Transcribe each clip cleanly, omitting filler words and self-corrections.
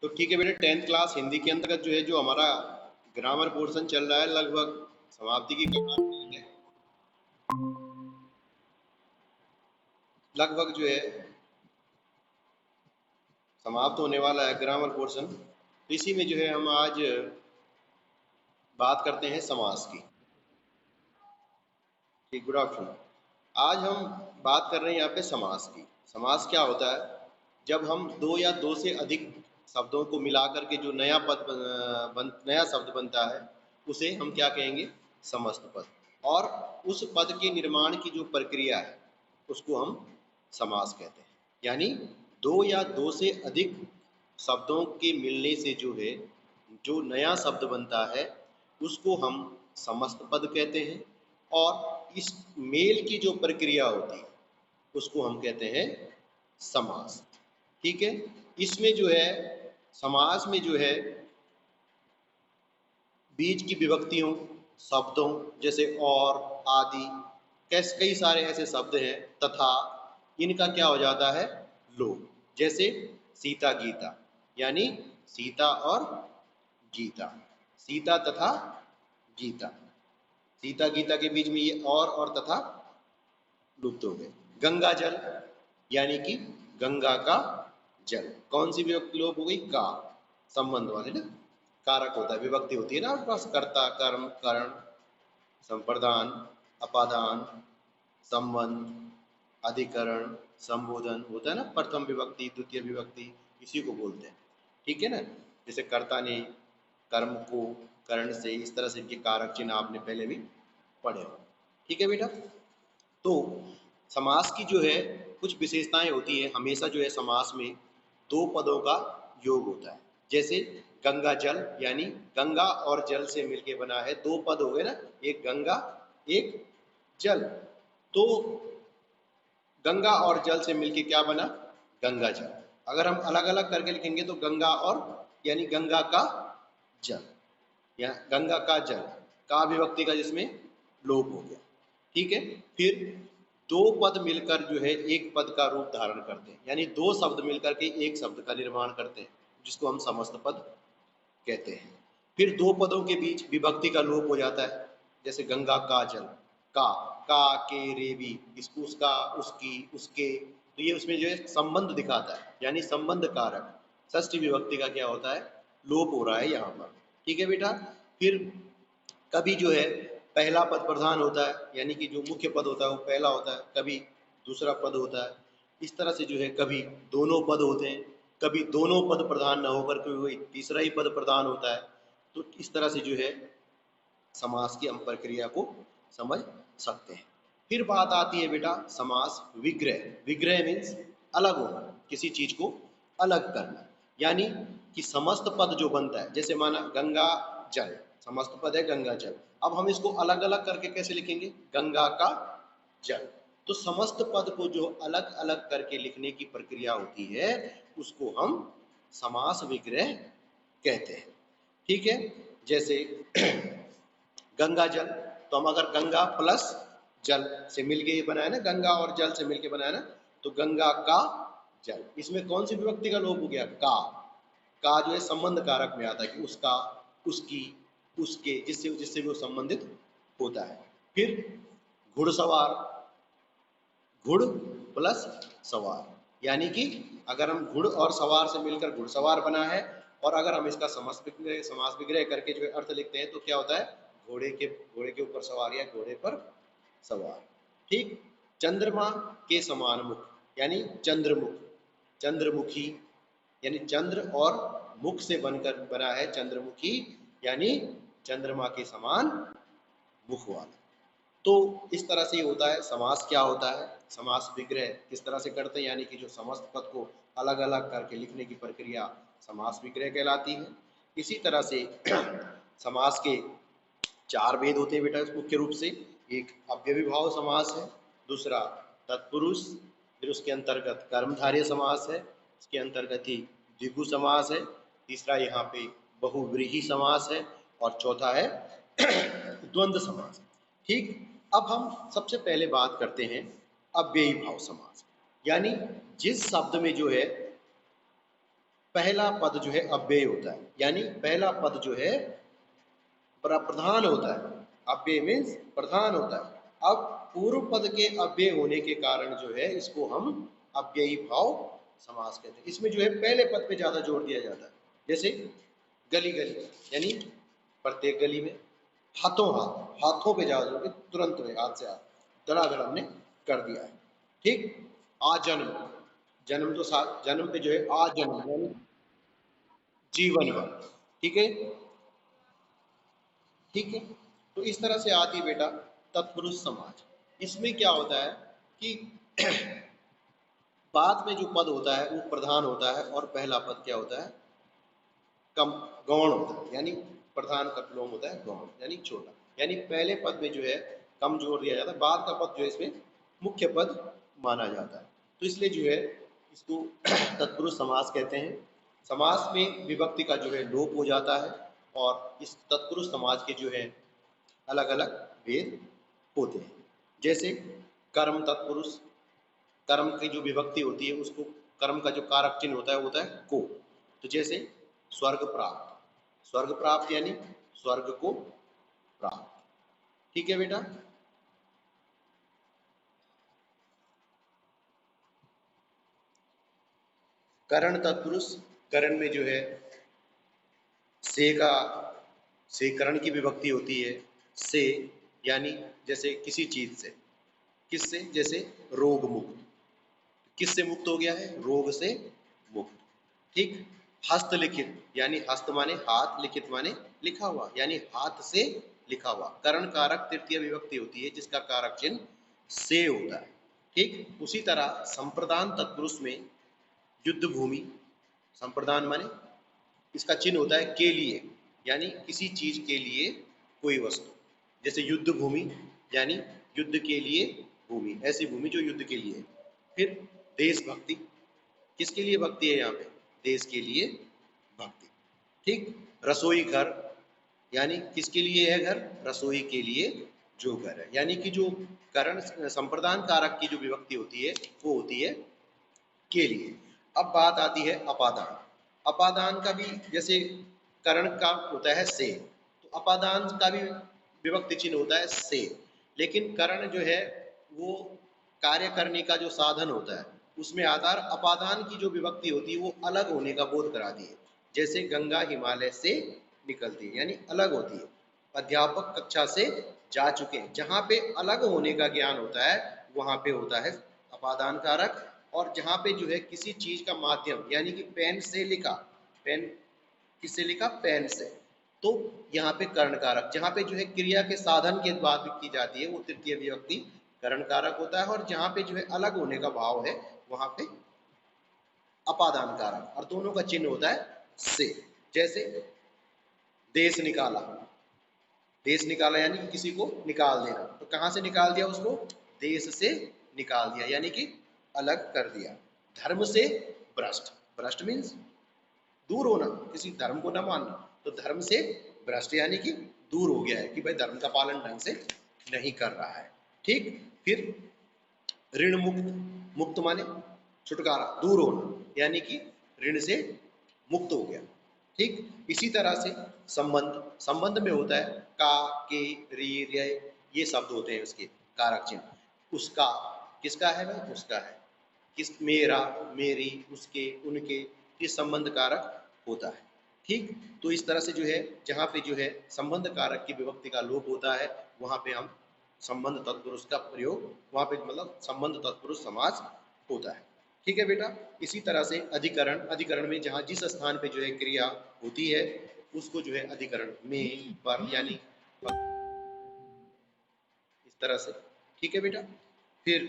तो ठीक है बेटा, 10th क्लास हिंदी के अंतर्गत जो है जो हमारा ग्रामर पोर्शन चल रहा है लगभग समाप्ति की कगार पे है। लगभग जो है समाप्त होने वाला है ग्रामर पोर्शन। तो इसी में जो है हम आज बात करते हैं समास की। ठीक, गुड आफ्टरनून। आज हम बात कर रहे हैं यहाँ पे समास की। समास क्या होता है? जब हम दो या दो से अधिक शब्दों को मिला करके जो नया नया शब्द बनता है उसे हम क्या कहेंगे? समस्त पद। और उस पद के निर्माण की जो प्रक्रिया है उसको हम समास कहते हैं। यानी दो या दो से अधिक शब्दों के मिलने से जो है जो नया शब्द बनता है उसको हम समस्त पद कहते हैं। और इस मेल की जो प्रक्रिया होती है उसको हम कहते हैं समास। ठीक है, इसमें जो है समास में जो है बीच की विभक्तियों, शब्दों जैसे और, आदि, कई सारे ऐसे शब्द हैं, तथा इनका क्या हो जाता है? लोप। जैसे सीता गीता, यानी सीता और गीता, सीता तथा गीता, सीता गीता के बीच में ये और तथा लुप्त हो गए। गंगा जल, यानी कि गंगा का जल, कौन सी विभक्ति लोप हो गई? का, संबंध वाले ना, कारक होता है, विभक्ति होती है ना आपके पास, कर्ता, कर्म, करण, संप्रदान, अपादान, संबंध, अधिकरण, संबोधन होता है ना, प्रथम विभक्ति, द्वितीय विभक्ति, इसी को बोलते हैं। ठीक है ना, जैसे कर्ता ने कर्म को करण से, इस तरह से इनके कारक चिन्ह आपने पहले भी पढ़े हो। ठीक है बेटा, तो समास की जो है कुछ विशेषताएं होती है। हमेशा जो है समास में दो पदों का योग होता है। जैसे गंगा जल, यानी गंगा और जल से मिलके बना है, दो पद हो गए ना, एक गंगा एक जल। तो गंगा और जल से मिलके क्या बना? गंगा जल। अगर हम अलग अलग करके लिखेंगे तो गंगा और, यानी गंगा का जल, या गंगा का जल, का विभक्ति का जिसमें लोप हो गया। ठीक है, फिर दो पद मिलकर जो है एक पद का रूप धारण करते हैं, यानी दो शब्द मिलकर के एक शब्द का निर्माण करते हैं, जिसको हम समस्त पद कहते हैं। फिर दो पदों के बीच विभक्ति का लोप हो जाता है, जैसे गंगा का जल, का के रे भी, इसको, उसका, उसकी, उसके, तो ये उसमें जो है संबंध दिखाता है, यानी संबंध कारक षष्ठी विभक्ति का क्या होता है? लोप हो रहा है यहाँ पर। ठीक है बेटा, फिर कभी जो है पहला पद प्रधान होता है, यानी कि जो मुख्य पद होता है वो पहला होता है, कभी दूसरा पद होता है। इस तरह से जो है कभी दोनों पद होते हैं, कभी दोनों पद प्रधान न होकर के वही तीसरा ही पद प्रधान होता है। तो इस तरह से जो है समास की हम प्रक्रिया को समझ सकते हैं। फिर बात आती है बेटा समास विग्रह। विग्रह मीन्स अलग होना, किसी चीज को अलग करना, यानी कि समस्त पद जो बनता है, जैसे माना गंगा जल, समस्त पद है गंगा जल, अब हम इसको अलग अलग करके कैसे लिखेंगे? गंगा का जल। तो समस्त पद को जो अलग अलग करके लिखने की प्रक्रिया होती है उसको हम समास विग्रह कहते हैं। ठीक है, जैसे गंगा जल, तो हम अगर गंगा प्लस जल से मिलके ये बनाया ना, गंगा और जल से मिलके बनाया ना, तो गंगा का जल, इसमें कौन सी विभक्ति का लोप हो गया? का जो है संबंध कारक में आता है कि उसका, उसकी, उसके, जिससे जिससे वो संबंधित होता है। फिर घुड़सवार, घुड़ प्लस सवार, यानी कि अगर हम घुड़ और सवार से मिलकर घुड़सवार बना है, और अगर हम इसका समास विग्रह करके जो अर्थ लिखते हैं तो क्या होता है? घोड़े के ऊपर सवार या घोड़े पर सवार। ठीक, चंद्रमा के समान मुख, यानी चंद्रमुख, चंद्रमुखी, यानी चंद्र और मुख से बनकर बना है चंद्रमुखी, यानी चंद्रमा के समान मुख वाला। तो इस तरह से होता है समास। क्या होता है? समास विग्रह किस तरह से करते हैं, यानी कि जो समस्त पद को अलग अलग करके लिखने की प्रक्रिया समास विग्रह कहलाती है। इसी तरह से समास के चार भेद होते हैं बेटा मुख्य रूप से। एक अव्ययीभाव समास है, दूसरा तत्पुरुष, फिर उसके अंतर्गत कर्मधारय समास है, इसके अंतर्गत ही द्विगु समास है, तीसरा यहाँ पे बहुव्रीहि समास है, और चौथा है द्वंद्व समास। ठीक, अब हम सबसे पहले बात करते हैं अव्ययीभाव समास, यानी जिस शब्द में जो है पहला पद जो है अव्यय होता है, यानी पहला पद जो है प्रधान होता है। अव्यय मीन्स प्रधान होता है। अब पूर्व पद के अव्यय होने के कारण जो है इसको हम अव्ययी भाव समास कहते हैं। इसमें जो है पहले पद पे ज्यादा जोर दिया जाता है। जैसे गली गली, यानी प्रत्येक गली में। हाथों हाथ, हाथों पे ज्यादा जोर, तुरंत में, हाथ से हाथ धड़ाधड़ हमने कर दिया है। ठीक। आजन्म, जन्म तो साथ, जन्म पे जो है आजन्म यानी जीवन भर। ठीक है, ठीक है। तो इस तरह से आती है बेटा तत्पुरुष समाज। इसमें क्या होता है कि बाद में जो पद होता है वो प्रधान होता है और पहला पद क्या होता है, कम, गौण होता है। यानी प्रधान का विलोम होता है गौण, यानी छोटा। यानी पहले पद में जो है कम जोर दिया जाता है, बाद का पद जो है इसमें मुख्य पद माना जाता है। तो इसलिए जो है इसको तत्पुरुष समास कहते हैं। समास में विभक्ति का जो है लोप हो जाता है और इस तत्पुरुष समाज के जो है अलग अलग भेद होते हैं। जैसे कर्म तत्पुरुष, कर्म की जो विभक्ति होती है उसको, कर्म का जो कारक चिन्ह होता है को। तो जैसे स्वर्ग प्राप्त, स्वर्ग प्राप्त यानी स्वर्ग को प्राप्त। ठीक है बेटा। करण तत्पुरुष, करण में जो है से का, से करण की विभक्ति होती है। से यानी जैसे किसी चीज से, किससे, जैसे रोग मुक्त, किससे मुक्त हो गया है, रोग से मुक्त। ठीक। हस्तलिखित, यानी हस्त माने हाथ, लिखित माने लिखा हुआ, यानी हाथ से लिखा हुआ। करण कारक तृतीय विभक्ति होती है जिसका कारक चिन्ह से होता है। ठीक। उसी तरह संप्रदान तत्पुरुष में युद्ध भूमि, संप्रदान माने इसका चिन्ह होता है के लिए, यानी किसी चीज के लिए कोई वस्तु। जैसे युद्ध भूमि यानी युद्ध के लिए भूमि, ऐसी भूमि जो युद्ध के लिए है। फिर देशभक्ति, किसके लिए भक्ति है यहाँ पे, देश के लिए भक्ति। ठीक। रसोई घर, यानी किसके लिए है घर, रसोई के लिए जो घर है। यानी कि जो करण संप्रदान कारक की जो विभक्ति होती है वो होती है के लिए। अब बात आती है अपादान। अपादान का भी जैसे करण का होता है से, तो अपादान का भी विभक्ति चिन्ह होता है से। लेकिन करण जो है वो कार्य करने का जो साधन होता है उसमें आधार अपादान की जो विभक्ति होती है वो अलग होने का बोध कराती है। जैसे गंगा हिमालय से निकलती है, यानी अलग होती है। अध्यापक कक्षा से जा चुके हैं, जहाँ पे अलग होने का ज्ञान होता है वहाँ पे होता है अपादान कारक। और जहाँ पे जो है किसी चीज का माध्यम, यानी कि पेन से लिखा, पेन किससे लिखा, पेन से, तो यहाँ पे कर्ण कारक। जहाँ पे जो है क्रिया के साधन की बात की जाती है वो तृतीय विभक्ति कर्ण कारक होता है। और जहाँ पे जो है अलग होने का भाव है वहाँ पे अपादान कारक, और दोनों का चिन्ह होता है से। जैसे देश निकाला, देश निकाला यानी किसी को निकाल देना, तो कहाँ से निकाल दिया उसको, देश से निकाल दिया, यानी कि अलग कर दिया। धर्म से भ्रष्ट, भ्रष्ट मीन्स दूर होना, किसी धर्म को न मानना, तो धर्म से भ्रष्ट यानी कि दूर हो गया है, कि भाई धर्म का पालन ढंग से नहीं कर रहा है। ठीक। फिर ऋण मुक्त, मुक्त माने छुटकारा, दूर होना, यानी कि ऋण से मुक्त हो गया। ठीक। इसी तरह से संबंध, संबंध में होता है का, के, री, रे, ये शब्द होते हैं उसके कारक चिन्ह। उसका, किसका है भाई, उसका है। किस, मेरा, मेरी, उसके, उनके, ये संबंध कारक होता है। ठीक। तो इस तरह से जो है जहाँ पे जो है संबंध कारक की विभक्ति का लोप होता है वहाँ पे हम संबंध तत्पुरुष का प्रयोग, वहाँ पे मतलब संबंध तत्पुरुष समास होता है। ठीक है बेटा। इसी तरह से अधिकरण, अधिकरण में जहाँ जिस स्थान पे जो है क्रिया होती है उसको जो है अधिकरण में, पर, यानी इस तरह से। ठीक है बेटा। फिर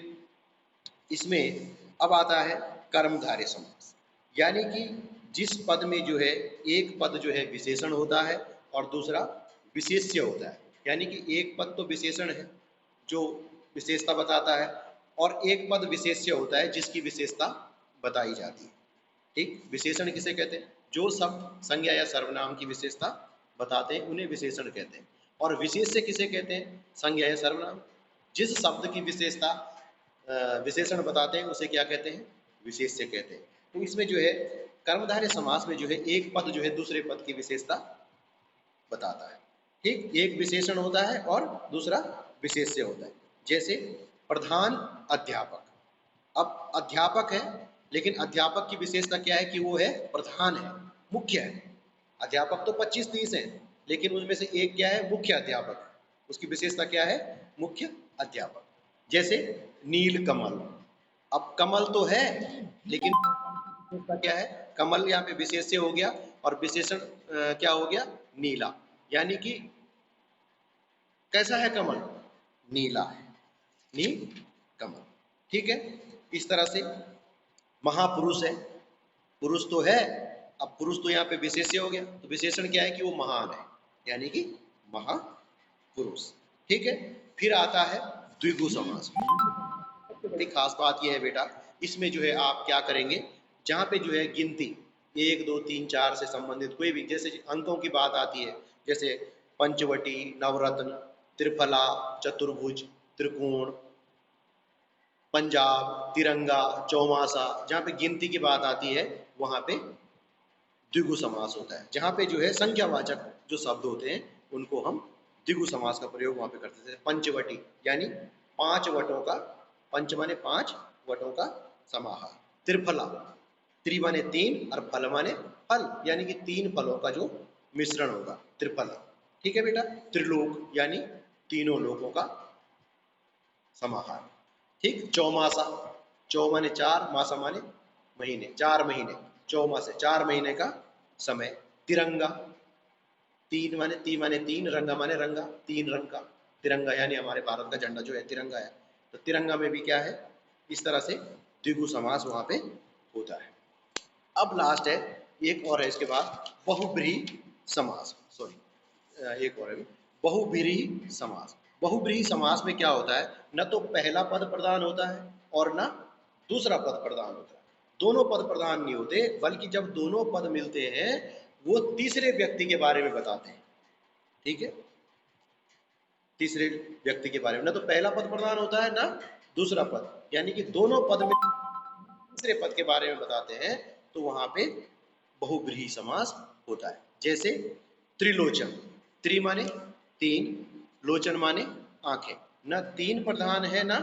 इसमें अब आता है कर्मधारय समास, यानी कि जिस पद में जो है एक पद जो है विशेषण होता है और दूसरा विशेष्य होता है। यानी कि एक पद तो विशेषण है जो विशेषता बताता है, और एक पद विशेष्य होता है जिसकी विशेषता बताई जाती है। ठीक। विशेषण किसे कहते हैं, जो शब्द संज्ञा या सर्वनाम की विशेषता बताते हैं उन्हें विशेषण कहते हैं। और विशेष्य किसे कहते हैं, संज्ञा या सर्वनाम। जिस शब्द की विशेषता विशेषण बताते हैं उसे क्या कहते हैं, विशेष्य कहते हैं। तो इसमें जो है कर्मधारय समास में जो है एक पद जो है दूसरे पद की विशेषता बताता है। ठीक, एक विशेषण होता है और दूसरा विशेष्य होता है। जैसे प्रधान अध्यापक, अब अध्यापक है लेकिन अध्यापक की विशेषता क्या है कि वो है प्रधान है, मुख्य है। अध्यापक तो 25-30 हैं लेकिन उनमें से एक क्या है, मुख्य अध्यापक, उसकी विशेषता क्या है, मुख्य अध्यापक। जैसे नील कमल, अब कमल तो है लेकिन क्या है, कमल यहाँ पे विशेष्य हो गया और विशेषण क्या हो गया, नीला, यानी कि कैसा है कमल, नीला है, नील कमल। ठीक है, इस तरह से महापुरुष है, पुरुष तो है, अब पुरुष तो यहाँ पे विशेष्य हो गया तो विशेषण क्या है कि वो महान है, यानी कि महापुरुष। ठीक है, फिर आता है द्विगु समास। बड़ी खास बात यह है बेटा, इसमें जो है आप क्या करेंगे, जहाँ पे जो है गिनती 1 2 3 4 से संबंधित कोई भी, जैसे अंकों की बात आती है, जैसे पंचवटी, नवरत्न, त्रिफला, चतुर्भुज, त्रिकोण, पंजाब, तिरंगा, चौमासा, जहाँ पे गिनती की बात आती है वहाँ पे द्विगु समास होता है। जहाँ पे जो है संख्यावाचक जो शब्द होते हैं उनको हम द्विगु समास का प्रयोग वहाँ पे करते थे। पंचवटी यानी 5 वटों का, पंच माने 5 वटों का समाहार। त्रिफला, त्रि माने 3 और फल माने फल, यानी कि 3 फलों का जो मिश्रण होगा, त्रिफला। ठीक है बेटा, त्रिलोक यानी तीनों लोकों का समाहार। ठीक, चौमासा, चौ माने 4, मासा माने महीने, 4 महीने, चौमासे 4 महीने का समय। तिरंगा, ती माने 3, रंगा माने रंगा, 3 रंग का तिरंगा, यानी हमारे भारत का झंडा जो है तिरंगा है, तो तिरंगा में भी क्या है, इस तरह से द्विगु समास वहां पे होता है। अब लास्ट है, एक और है इसके बाद, बहुब्रीहि समास, सॉरी एक और है, बहुब्रीहि समास। बहुब्रीहि समास में क्या होता है, न तो पहला पद प्रधान होता है और न दूसरा पद प्रधान होता है, दोनों पद प्रधान नहीं होते, बल्कि जब दोनों पद मिलते हैं वो तीसरे व्यक्ति के बारे में बताते हैं। ठीक है, तीसरे व्यक्ति के बारे में, ना तो पहला पद प्रधान होता है ना दूसरा पद, यानी कि दोनों पद में तीसरे पद के बारे में बताते हैं, तो वहां पे बहुब्रीहि समास होता है। जैसे त्रिलोचन, त्रि माने 3, लोचन माने आंखें, न 3 प्रधान है ना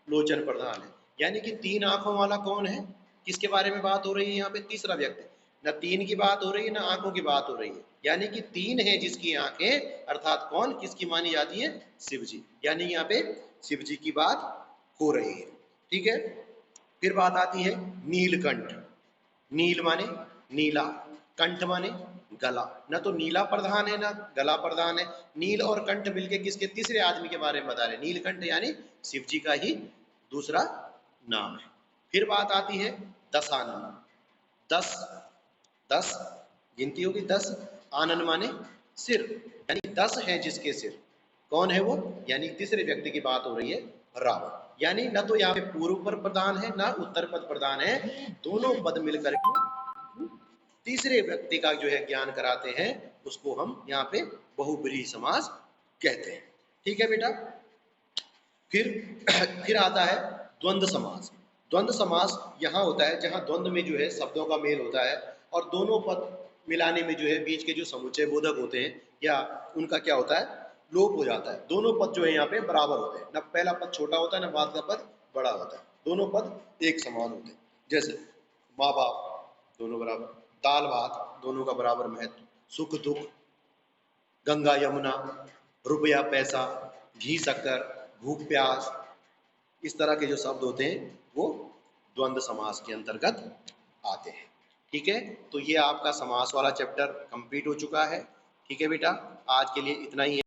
लोचन प्रधान है, यानी कि 3 आंखों वाला कौन है, किसके बारे में बात हो रही है यहाँ पे, तीसरा व्यक्ति, न 3 की बात हो रही है ना आंखों की बात हो रही है, यानी कि 3 है जिसकी आंखें, अर्थात कौन, किसकी मानी जाती है, शिव जी, यानी यहाँ पे शिव जी की बात हो रही है। ठीक है, फिर बात आती है नीलकंठ, नील माने नीला, कंठ माने गला, न तो नीला प्रधान है ना गला प्रधान है, नील और कंठ मिलके किसके, तीसरे आदमी के बारे में बता रहे, नीलकंठ यानी शिव जी का ही दूसरा नाम है। फिर बात आती है दशानन, 10 10 गिनती होगी 10, आनन माने सिर, यानी 10 है जिसके सिर, कौन है वो, यानी तीसरे व्यक्ति की बात हो रही है, रावण, यानी न तो यहाँ पे पूर्व पद प्रधान है ना उत्तर पद प्रधान है, दोनों पद मिलकर के तीसरे व्यक्ति का जो है ज्ञान कराते हैं, उसको हम यहाँ पे बहुब्रीहि समास कहते हैं। ठीक है बेटा, फिर फिर आता है द्वंद्व समास। द्वंद्व समास यहाँ होता है जहाँ द्वंद्व में जो है शब्दों का मेल होता है और दोनों पद मिलाने में जो है बीच के जो समुच्चय बोधक होते हैं या उनका क्या होता है, लोप हो जाता है, दोनों पद जो है यहाँ पे बराबर होते हैं, न पहला पद छोटा होता है न बाद का पद बड़ा होता है, दोनों पद एक समान होते हैं। जैसे माँ बाप दोनों बराबर, दाल भात दोनों का बराबर महत्व, सुख दुख, गंगा यमुना, रुपया पैसा, घी शक्कर, भूख प्यास, इस तरह के जो शब्द होते हैं वो द्वंद्व समास के अंतर्गत आते हैं। ठीक है, तो ये आपका समास वाला चैप्टर कंप्लीट हो चुका है। ठीक है बेटा, आज के लिए इतना ही है।